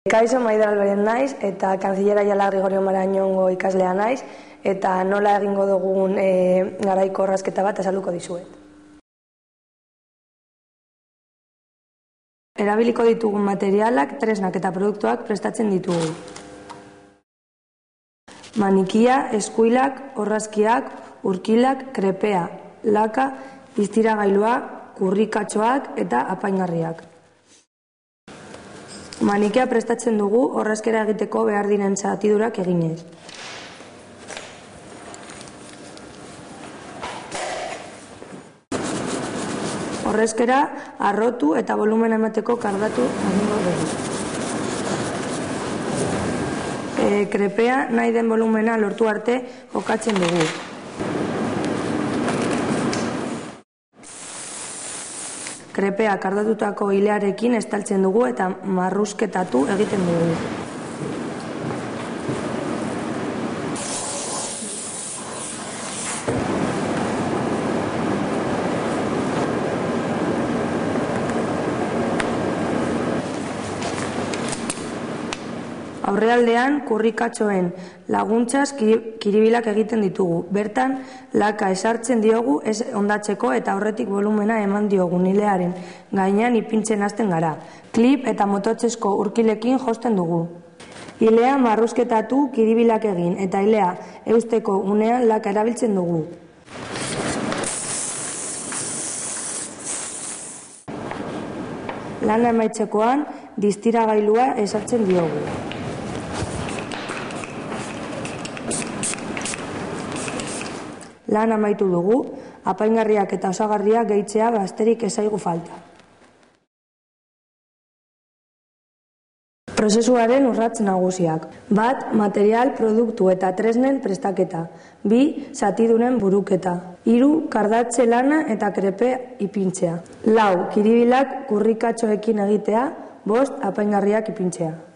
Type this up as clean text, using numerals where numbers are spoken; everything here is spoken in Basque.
Kaixo, Maider Alberen naiz, eta Kanzillera Jala Gregorio Marañongo ikaslea naiz, eta nola egingo dugun garaiko orrazketa bat azalduko dizuet. Erabiliko ditugun materialak, tresnak eta produktuak prestatzen ditugu. Manikia, eskuilak, orrazkiak, urkilak, krepea, laka, iztiragailua, kurrikatxoak eta apaingarriak. Manikia prestatzen dugu orrazkera egiteko behar diren zatidurak eginez. Orrazkera harrotu eta volumena emateko kardatu egingo dugu. Krepea nahi den volumena lortu arte jokatzen dugu. Krepea kardatutako hilearekin estaltzen dugu eta marrusketatu egiten dugu. Aurrealdean kurrikatxoen laguntzaz kiribilak egiten ditugu. Bertan, laka esartzen diogu ez ondatzeko eta aurretik volumena eman diogu hilearen gainean ipintzen hasten gara. Klip eta mototzesko urkilekin josten dugu. Hilea marrusketatu kiribilak egin eta hilea eusteko unean laka erabiltzen dugu. Lana emaitzekoan distiragailua esartzen diogu. Lan amaitu dugu, apaingarriak eta osagarriak gehitzea besterik ez zaigu falta. Prozesuaren urrats nagusiak. 1. Material, produktu eta tresnen prestaketa. 2. Zatidunen buruketa. 3. Kardatze lana eta krepe ipintzea. 4. Kiribilak kurrikatxoekin egitea. 5. Apaingarriak ipintzea.